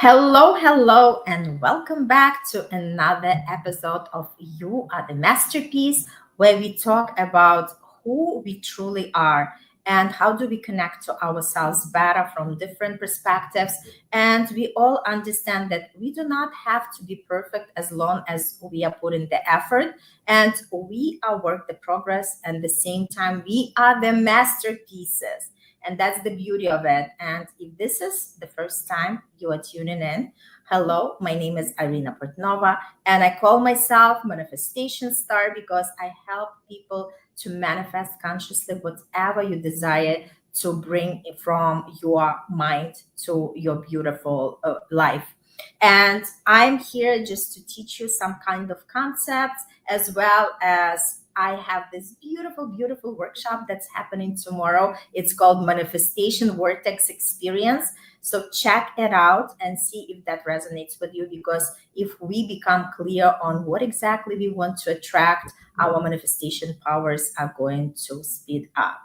Hello, hello, and welcome back to another episode of You Are the Masterpiece, where we talk about who we truly are and how do we connect to ourselves better from different perspectives. And we all understand that we do not have to be perfect as long as we are putting the effort and we are work the progress. And at the same time, we are the masterpieces. And that's the beauty of it. And if this is the first time you are tuning in, hello, my name is Irina Portnova, and I call myself Manifestation Star because I help people to manifest consciously whatever you desire to bring from your mind to your beautiful life. And I'm here just to teach you some kind of concepts as well as I have this beautiful, beautiful workshop that's happening tomorrow. It's called Manifestation Vortex Experience. So check it out and see if that resonates with you. Because if we become clear on what exactly we want to attract, our manifestation powers are going to speed up.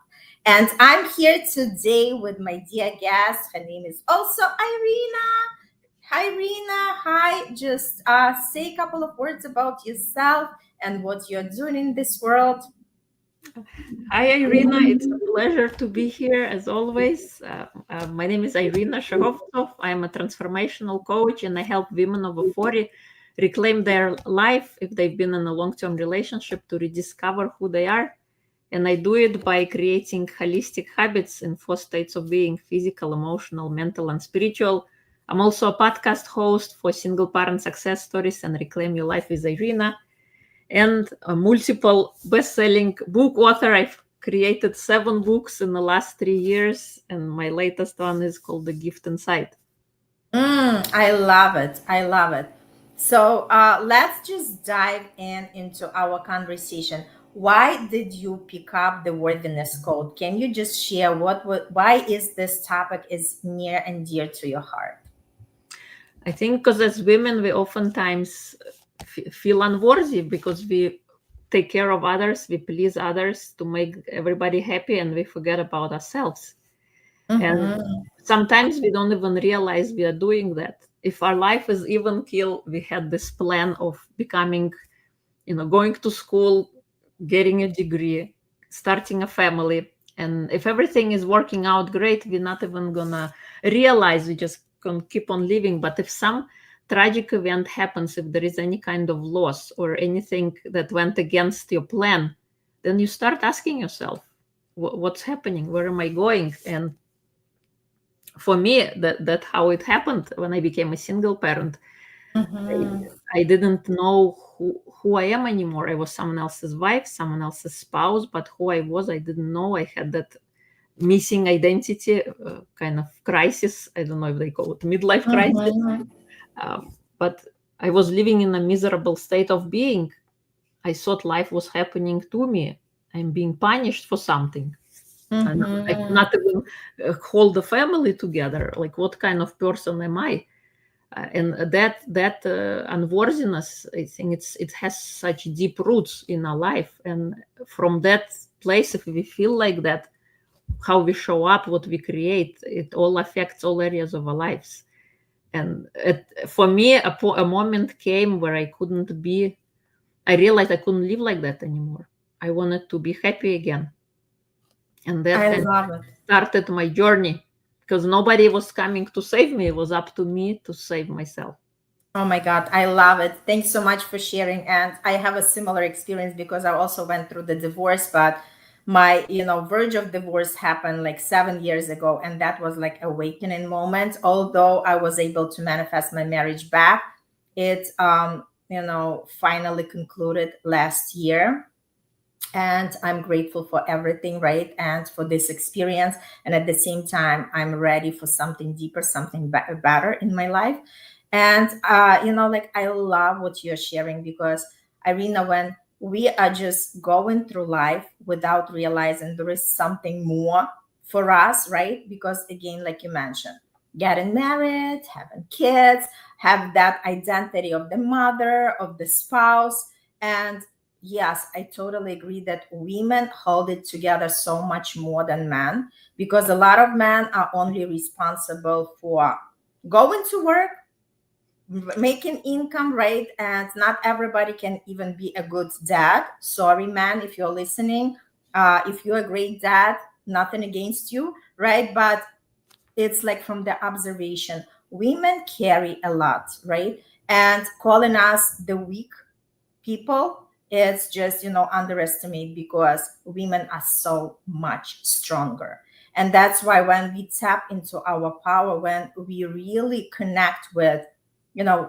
And I'm here today with my dear guest. Her name is also Irina. Hi, Rina. Hi. Just say a couple of words about yourself and what you're doing in this world. Hi, Irina. It's a pleasure to be here as always. My name is Irina Shehovsov. I'm a transformational coach and I help women over 40 reclaim their life if they've been in a long term relationship to rediscover who they are. And I do it by creating holistic habits in four states of being: physical, emotional, mental, and spiritual. I'm also a podcast host for single parent success stories and Reclaim Your Life with Irina, and a multiple best-selling book author. I've created 7 books in the last 3 years, and my latest one is called The Gift Inside. I love it. I love it. So let's just dive into our conversation. Why did you pick up the worthiness code? Can you just share why is this topic is near and dear to your heart? I think because as women, we oftentimes feel unworthy because we take care of others, we please others to make everybody happy, and we forget about ourselves. And sometimes we don't even realize we are doing that. If our life is even keel, we had this plan of becoming, going to school, getting a degree, starting a family. And if everything is working out great, we're not even gonna realize, we just can keep on living. But if some tragic event happens, if there is any kind of loss or anything that went against your plan, then you start asking yourself, what's happening? Where am I going? And for me, that how it happened when I became a single parent. I didn't know who I am anymore. I was someone else's wife, someone else's spouse, but who I was, I didn't know. I had that missing identity kind of crisis. I don't know if they call it midlife crisis. But I was living in a miserable state of being. I thought life was happening to me. I'm being punished for something. And I could not even hold the family together. Like, what kind of person am I? And that unworthiness, I think it has such deep roots in our life. And from that place, if we feel like that, how we show up, what we create, it all affects all areas of our lives. And for me, a moment came where I realized I couldn't live like that anymore. I wanted to be happy again. And that I kind love of it. started my journey, because nobody was coming to save me. It was up to me to save myself. Oh my God, I love it. Thanks so much for sharing. And I have a similar experience because I also went through the divorce, but my, verge of divorce happened like 7 years ago. And that was like awakening moment. Although I was able to manifest my marriage back, it, finally concluded last year. And I'm grateful for everything, right? And for this experience. And at the same time, I'm ready for something deeper, something better in my life. And, like I love what you're sharing because, Irina, when we are just going through life without realizing there is something more for us, right? Because again, like you mentioned, getting married, having kids, have that identity of the mother, of the spouse. And yes, I totally agree that women hold it together so much more than men because a lot of men are only responsible for going to work, making income, right? And not everybody can even be a good dad. Sorry, man, if you're listening. If you're a great dad, nothing against you, right? But it's like from the observation, women carry a lot, right? And calling us the weak people, it's just, underestimate, because women are so much stronger. And that's why when we tap into our power, when we really connect with,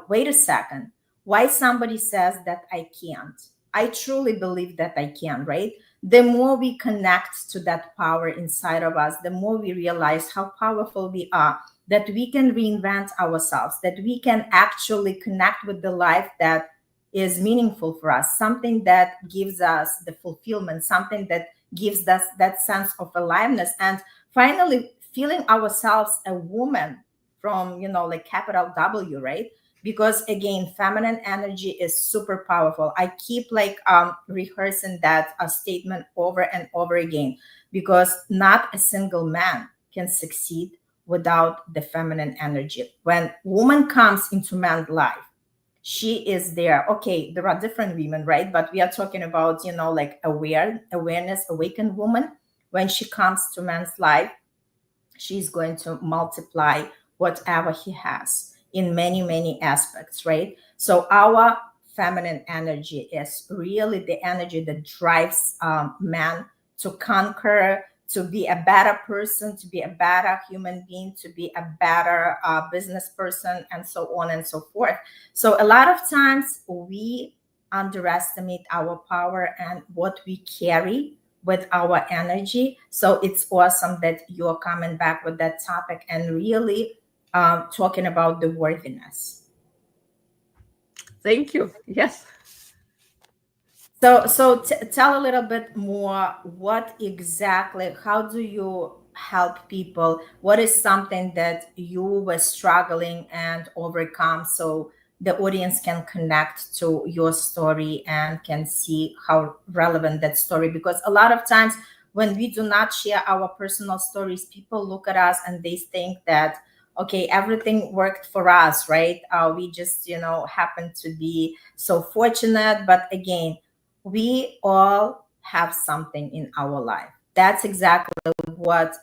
wait a second, why somebody says that I can't, I truly believe that I can, right? The more we connect to that power inside of us, the more we realize how powerful we are, that we can reinvent ourselves, that we can actually connect with the life that is meaningful for us, something that gives us the fulfillment, something that gives us that sense of aliveness, and finally feeling ourselves a woman from, like capital W, right? Because again, feminine energy is super powerful. I keep like rehearsing that statement over and over again, because not a single man can succeed without the feminine energy. When woman comes into man's life, she is there. Okay, there are different women, right? But we are talking about, like awareness, awakened woman. When she comes to man's life, she's going to multiply whatever he has in many, many aspects, right? So our feminine energy is really the energy that drives man to conquer, to be a better person, to be a better human being, to be a better business person, and so on and so forth. So a lot of times we underestimate our power and what we carry with our energy. So it's awesome that you're coming back with that topic and really talking about the worthiness. Thank you. Yes. So tell a little bit more. What exactly? How do you help people? What is something that you were struggling and overcome, so the audience can connect to your story and can see how relevant that story? Because a lot of times when we do not share our personal stories, people look at us and they think that, okay, everything worked for us, right? We just, happen to be so fortunate. But again, we all have something in our life. That's exactly what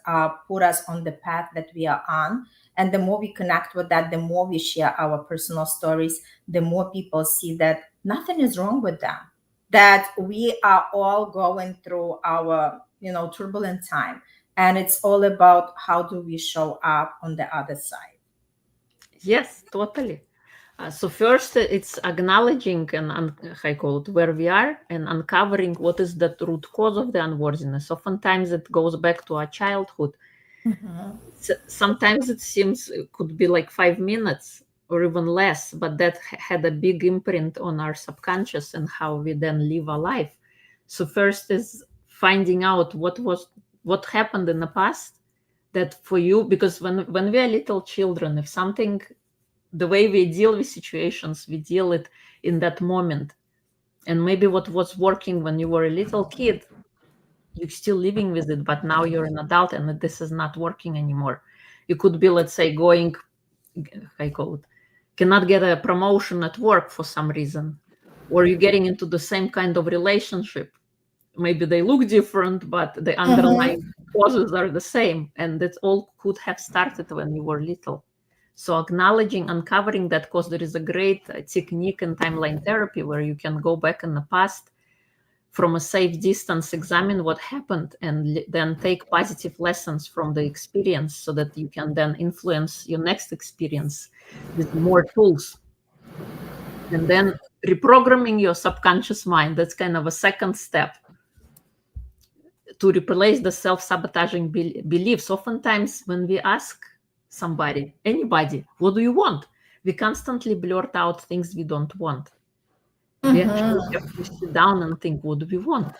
put us on the path that we are on. And the more we connect with that, the more we share our personal stories, the more people see that nothing is wrong with them, that we are all going through our, turbulent time. And it's all about how do we show up on the other side. Yes, totally. So first, it's acknowledging and I call it where we are and uncovering what is the root cause of the unworthiness. Oftentimes, it goes back to our childhood. Mhm. Sometimes it seems it could be like 5 minutes or even less, but that had a big imprint on our subconscious and how we then live our life. So first is finding out what happened in the past that for you, because when we are little children, if something, the way we deal with situations, we deal it in that moment. And maybe what was working when you were a little kid, you're still living with it, but now you're an adult and this is not working anymore. You could be, let's say, going, I call it, cannot get a promotion at work for some reason, or you're getting into the same kind of relationship. Maybe they look different, but the Mhm. underlying causes are the same. And that all could have started when you were little. So acknowledging, uncovering that, because there is a great technique in timeline therapy where you can go back in the past from a safe distance, examine what happened, and then take positive lessons from the experience so that you can then influence your next experience with more tools. And then reprogramming your subconscious mind, that's kind of a second step to replace the self-sabotaging beliefs. Oftentimes when we ask somebody, anybody, what do you want, we constantly blurt out things we don't want. We actually Mhm. have to sit down and think, what do we want?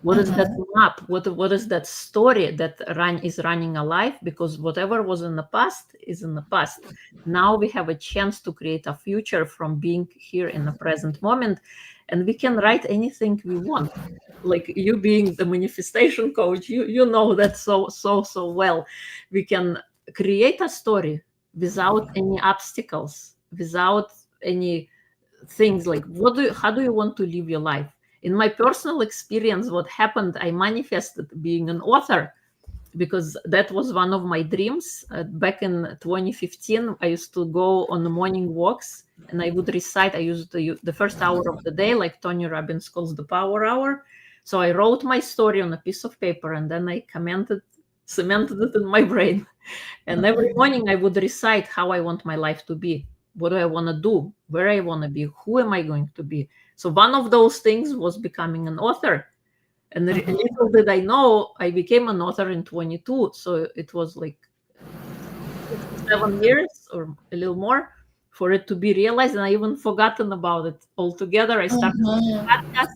What is that Mhm. map? What is that story that is running alive? Because whatever was in the past is in the past. Now we have a chance to create a future from being here in the present moment, and we can write anything we want. Like you being the manifestation coach, you know that so well. We can create a story without any obstacles. without any things like how do you want to live your life. In my personal experience, what happened, I manifested being an author, because that was one of my dreams. Back in 2015, I used to go on the morning walks and I would recite. I used to use the first hour of the day, like Tony Robbins calls the power hour. So I wrote my story on a piece of paper and then I cemented it in my brain. And every morning I would recite how I want my life to be. What do I want to do? Where I want to be? Who am I going to be? So one of those things was becoming an author. And little did I know, I became an author in 22. So it was like 7 years or a little more for it to be realized. And I even forgotten about it altogether. I started a podcast,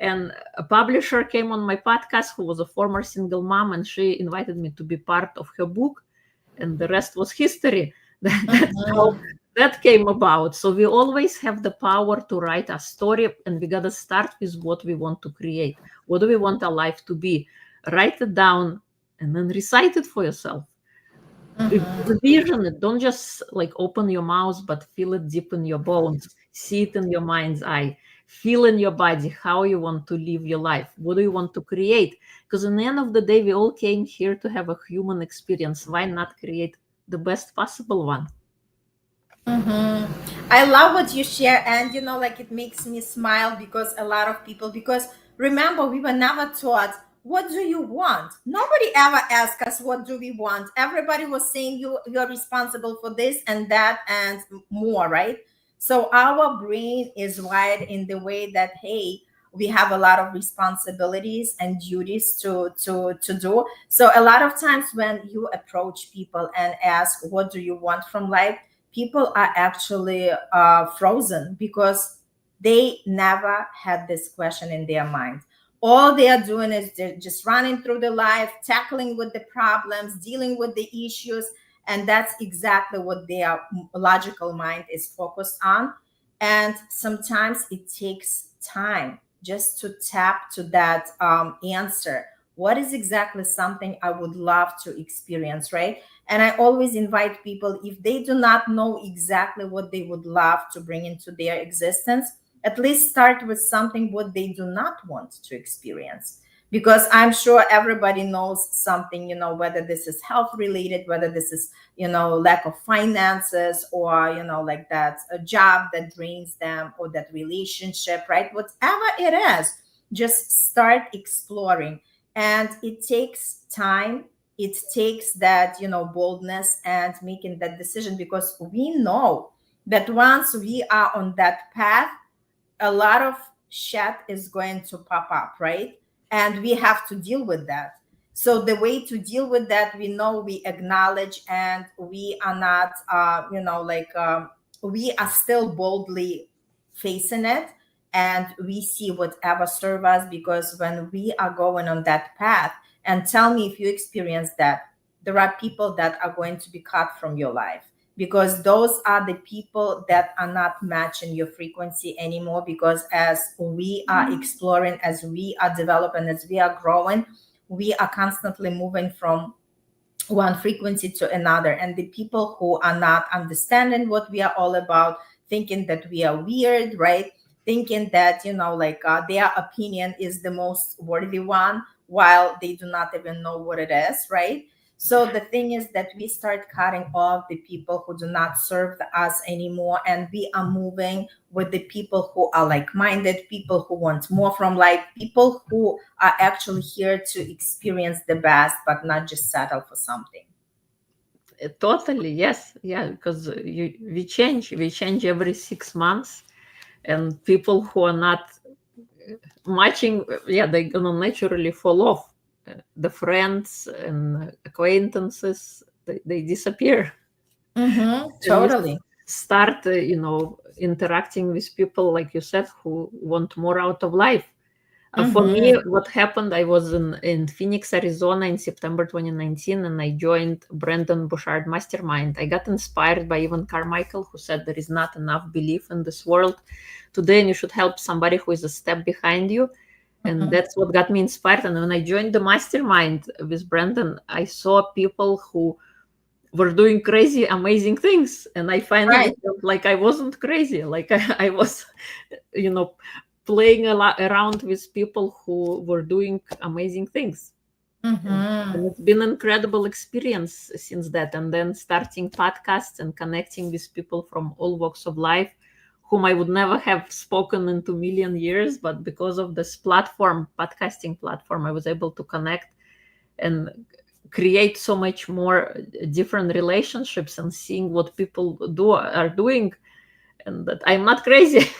and a publisher came on my podcast who was a former single mom, and she invited me to be part of her book. And the rest was history. That's how that came about. So we always have the power to write a story, and we got to start with what we want to create. What do we want our life to be? Write it down and then recite it for yourself. Vision it. Don't just like open your mouth, but feel it deep in your bones. See it in your mind's eye. Feel in your body how you want to live your life. What do you want to create? Because in the end of the day, we all came here to have a human experience. Why not create the best possible one? I love what you share, and like it makes me smile because a lot of people, because remember, we were never taught what do you want. Nobody ever asked us what do we want. Everybody was saying you're responsible for this and that and more, right? So our brain is wired in the way that, hey, we have a lot of responsibilities and duties to do. So a lot of times when you approach people and ask what do you want from life, people are actually frozen because they never had this question in their mind. All they are doing is they're just running through the life, tackling with the problems, dealing with the issues, and that's exactly what their logical mind is focused on. And sometimes it takes time just to tap to that answer. What is exactly something I would love to experience, right? And I always invite people, if they do not know exactly what they would love to bring into their existence, at least start with something what they do not want to experience. Because I'm sure everybody knows something, whether this is health related, whether this is, lack of finances, or, like that a job that drains them, or that relationship, right? Whatever it is, just start exploring. And it takes time. It takes that, boldness and making that decision, because we know that once we are on that path, a lot of shit is going to pop up, right? And we have to deal with that. So the way to deal with that, we know, we acknowledge, and we are not, we are still boldly facing it, and we see whatever serve us. Because when we are going on that path, and tell me if you experience that, there are people that are going to be cut from your life, because those are the people that are not matching your frequency anymore. Because as we are exploring, as we are developing, as we are growing, we are constantly moving from one frequency to another. And the people who are not understanding what we are all about, thinking that we are weird, right? Thinking that, their opinion is the most worthy one, while they do not even know what it is, right? So the thing is that we start cutting off the people who do not serve us anymore, and we are moving with the people who are like-minded, people who want more from life, people who are actually here to experience the best, but not just settle for something. Totally, yes, yeah, because we change every 6 months, and people who are not matching, yeah, they're gonna naturally fall off. The friends and acquaintances, they disappear. And you Totally. start, interacting with people, like you said, who want more out of life. For me, what happened, I was in Phoenix, Arizona in September 2019, and I joined Brandon Bouchard Mastermind. I got inspired by Evan Carmichael, who said there is not enough belief in this world today, and you should help somebody who is a step behind you. And that's what got me inspired. And when I joined the mastermind with Brandon, I saw people who were doing crazy, amazing things. And I finally Right. felt like I wasn't crazy. Like I was, you know, playing a lot around with people who were doing amazing things. And Mm-hmm. it's been an incredible experience since that. And then starting podcasts and connecting with people from all walks of life, whom I would never have spoken in 2 million years, but because of this platform, podcasting platform, I was able to connect and create so much more different relationships and seeing what people are doing, and that I'm not crazy.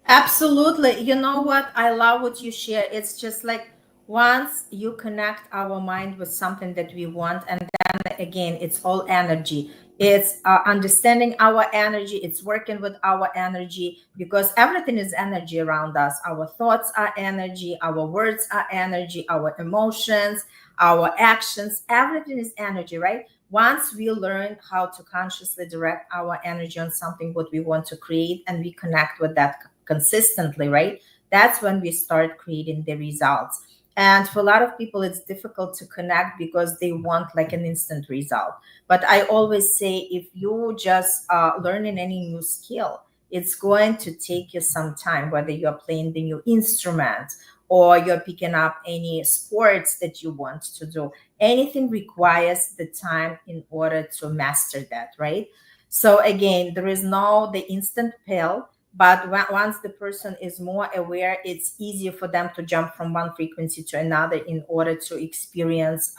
Absolutely. You know what? I love what you share. It's just like once you connect our mind with something that we want, and then again, it's all energy. It's understanding our energy. It's working with our energy because everything is energy around us. Our thoughts are energy. Our words are energy. Our emotions, our actions, everything is energy, right? Once we learn how to consciously direct our energy on something what we want to create and we connect with that consistently, right? That's when we start creating the results. And for a lot of people, it's difficult to connect because they want like an instant result. But I always say if you just learning any new skill, it's going to take you some time, whether you're playing the new instrument or you're picking up any sports that you want to do. Anything requires the time in order to master that, right? So again, there is no the instant pill, but once the person is more aware, it's easier for them to jump from one frequency to another in order to experience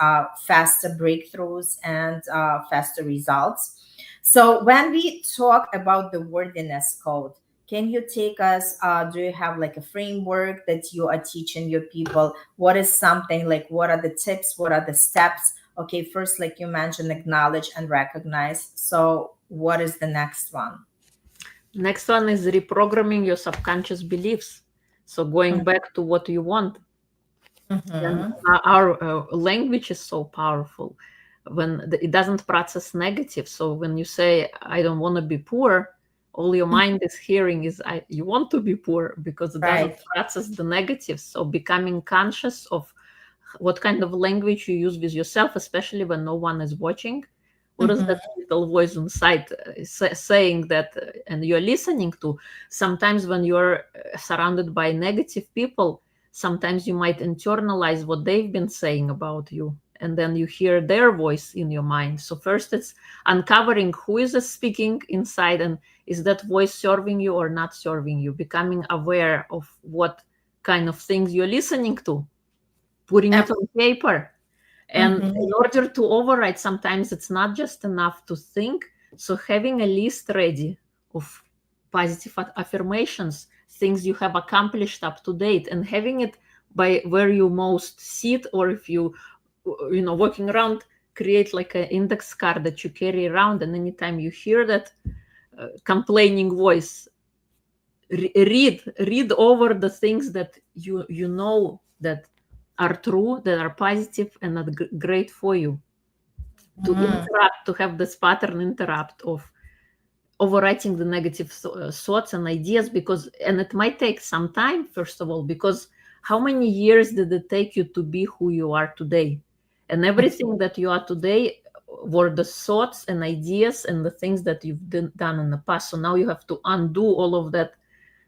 faster breakthroughs and faster results. So when we talk about the worthiness code, can you take us, do you have like a framework that you are teaching your people? What is something like, what are the tips? What are the steps? Okay, first, like you mentioned, acknowledge and recognize. So what is the next one? Next one is reprogramming your subconscious beliefs. So going back to what you want. And Mm-hmm. our language is so powerful when it doesn't process negative. So when you say, I don't want to be poor, all your mind is hearing is, you want to be poor, because it doesn't Right. process the negatives. So becoming conscious of what kind of language you use with yourself, especially when no one is watching. What is that Mm-hmm. little voice inside saying that, and you're listening to? Sometimes when you're surrounded by negative people, sometimes you might internalize what they've been saying about you, and then you hear their voice in your mind. So first it's uncovering who is speaking inside, and is that voice serving you or not serving you, becoming aware of what kind of things you're listening to, putting it on paper. And in Mm-hmm. order to override, sometimes it's not just enough to think. So having a list ready of positive affirmations, things you have accomplished up to date, and having it by where you most sit, or if you walking around, create like an index card that you carry around, and anytime you hear that complaining voice, read over the things that you know that are true, that are positive, and that great for you, to Mm-hmm. interrupt, to have this pattern interrupt of overwriting the negative thoughts and ideas. Because, and it might take some time, first of all, because how many years did it take you to be who you are today? And everything that you are today were the thoughts and ideas and the things that you've done in the past. So now you have to undo all of that.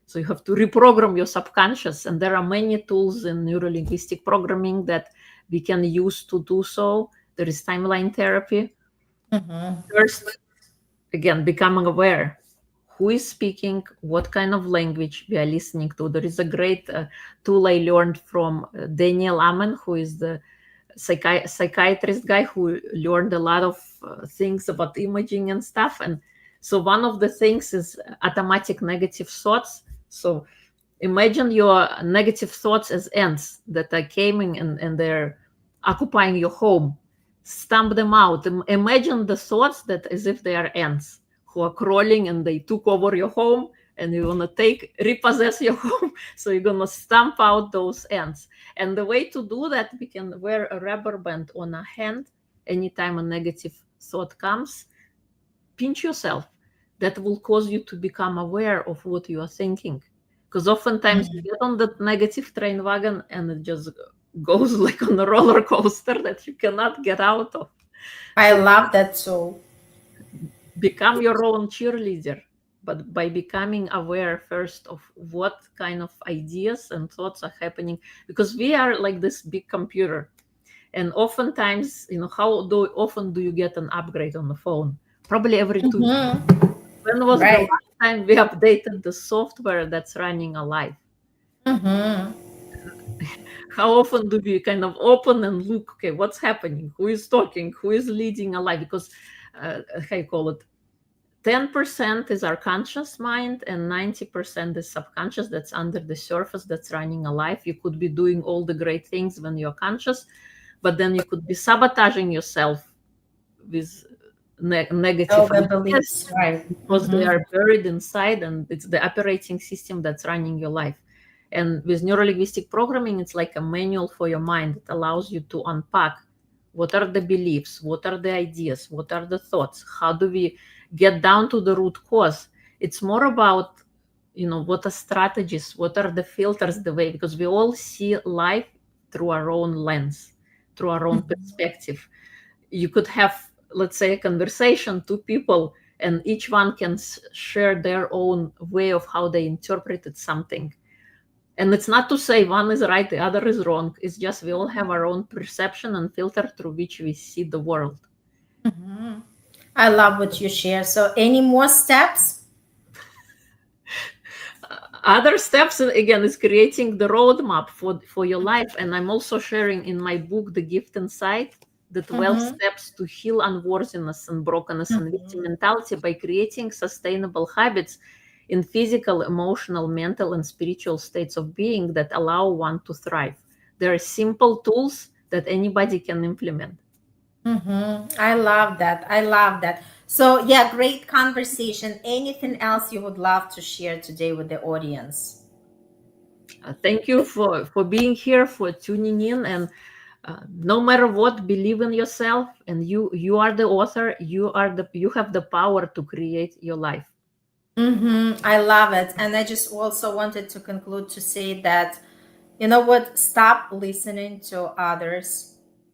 So you have to reprogram your subconscious, and there are many tools in neurolinguistic programming that we can use to do so. There is timeline therapy. Mm-hmm. First, again, becoming aware who is speaking, what kind of language we are listening to. There is a great tool I learned from Daniel Amen, who is the psychiatrist guy who learned a lot of things about imaging and stuff. And so one of the things is automatic negative thoughts. So imagine your negative thoughts as ants that are coming, and they're occupying your home. Stamp them out. Imagine the thoughts that as if they are ants who are crawling and they took over your home, and you're gonna repossess your home. So you're gonna stamp out those ants. And the way to do that, we can wear a rubber band on a hand. Anytime a negative thought comes, pinch yourself. That will cause you to become aware of what you are thinking. Because oftentimes you get on that negative train wagon and it just goes like on a roller coaster that you cannot get out of. I So love that too. become your own cheerleader, but by becoming aware first of what kind of ideas and thoughts are happening, because we are like this big computer. And oftentimes, often do you get an upgrade on the phone? Probably every 2 years. Mm-hmm. When was the Right. last time we updated the software that's running a life? Mm-hmm. How often do we kind of open and look, okay, what's happening? Who is talking? Who is leading a life? Because, how you call it, 10% is our conscious mind and 90% is subconscious, that's under the surface, that's running a life. You could be doing all the great things when you're conscious, but then you could be sabotaging yourself with All negative the ideas beliefs, right? because they Mm-hmm. are buried inside, and it's the operating system that's running your life. And with neurolinguistic programming, it's like a manual for your mind. It allows you to unpack what are the beliefs, what are the ideas, what are the thoughts, how do we get down to the root cause. It's more about, what are strategies, what are the filters, the way, because we all see life through our own lens, through our own perspective. You could have, let's say, a conversation, two people, and each one can share their own way of how they interpreted something. And it's not to say one is right, the other is wrong. It's just we all have our own perception and filter through which we see the world. Mm-hmm. I love what you share. So, any more steps? Other steps, again, is creating the roadmap for your life. And I'm also sharing in my book, The Gift Inside, the 12 Mm-hmm. steps to heal unworthiness and brokenness and victim Mm-hmm. mentality by creating sustainable habits in physical, emotional, mental, and spiritual states of being that allow one to thrive. There are simple tools that anybody can implement. Mm-hmm. I love that. I love that. So, yeah, great conversation. Anything else you would love to share today with the audience? Thank you for being here, for tuning in, and no matter what, believe in yourself, and you are the author. You have the power to create your life. Mm-hmm. I love it. And I just also wanted to conclude to say that, you know what, stop listening to others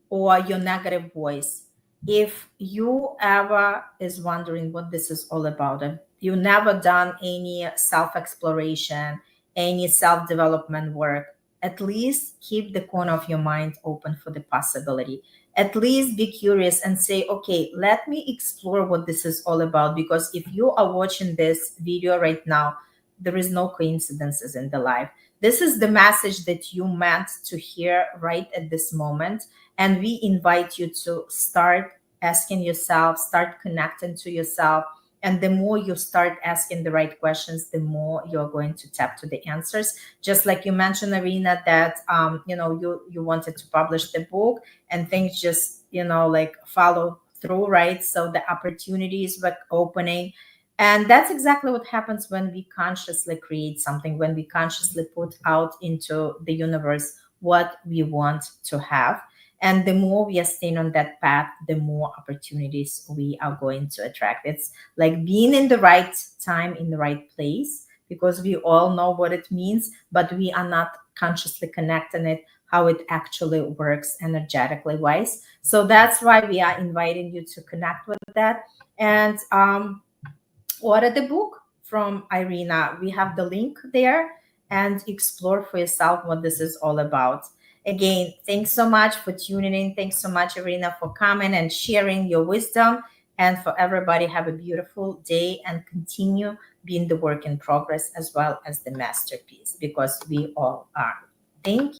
or your negative voice. If you ever is wondering what this is all about, and you never done any self-exploration, any self-development work, at least keep the corner of your mind open for the possibility. At least be curious and say, okay, let me explore what this is all about. Because if you are watching this video right now, there is no coincidences in the life. This is the message that you meant to hear right at this moment. And we invite you to start asking yourself, start connecting to yourself. And the more you start asking the right questions, the more you're going to tap to the answers. Just like you mentioned, Irina, that you wanted to publish the book, and things just like follow through, right? So the opportunities were opening, and that's exactly what happens when we consciously create something, when we consciously put out into the universe what we want to have. And the more we are staying on that path, the more opportunities we are going to attract. It's like being in the right time, in the right place, because we all know what it means, but we are not consciously connecting it, how it actually works energetically wise. So that's why we are inviting you to connect with that. And order the book from Irina. We have the link there, and explore for yourself what this is all about. Again, thanks so much for tuning in. Thanks so much, Irina, for coming and sharing your wisdom. And for everybody, have a beautiful day and continue being the work in progress as well as the masterpiece, because we all are. Thank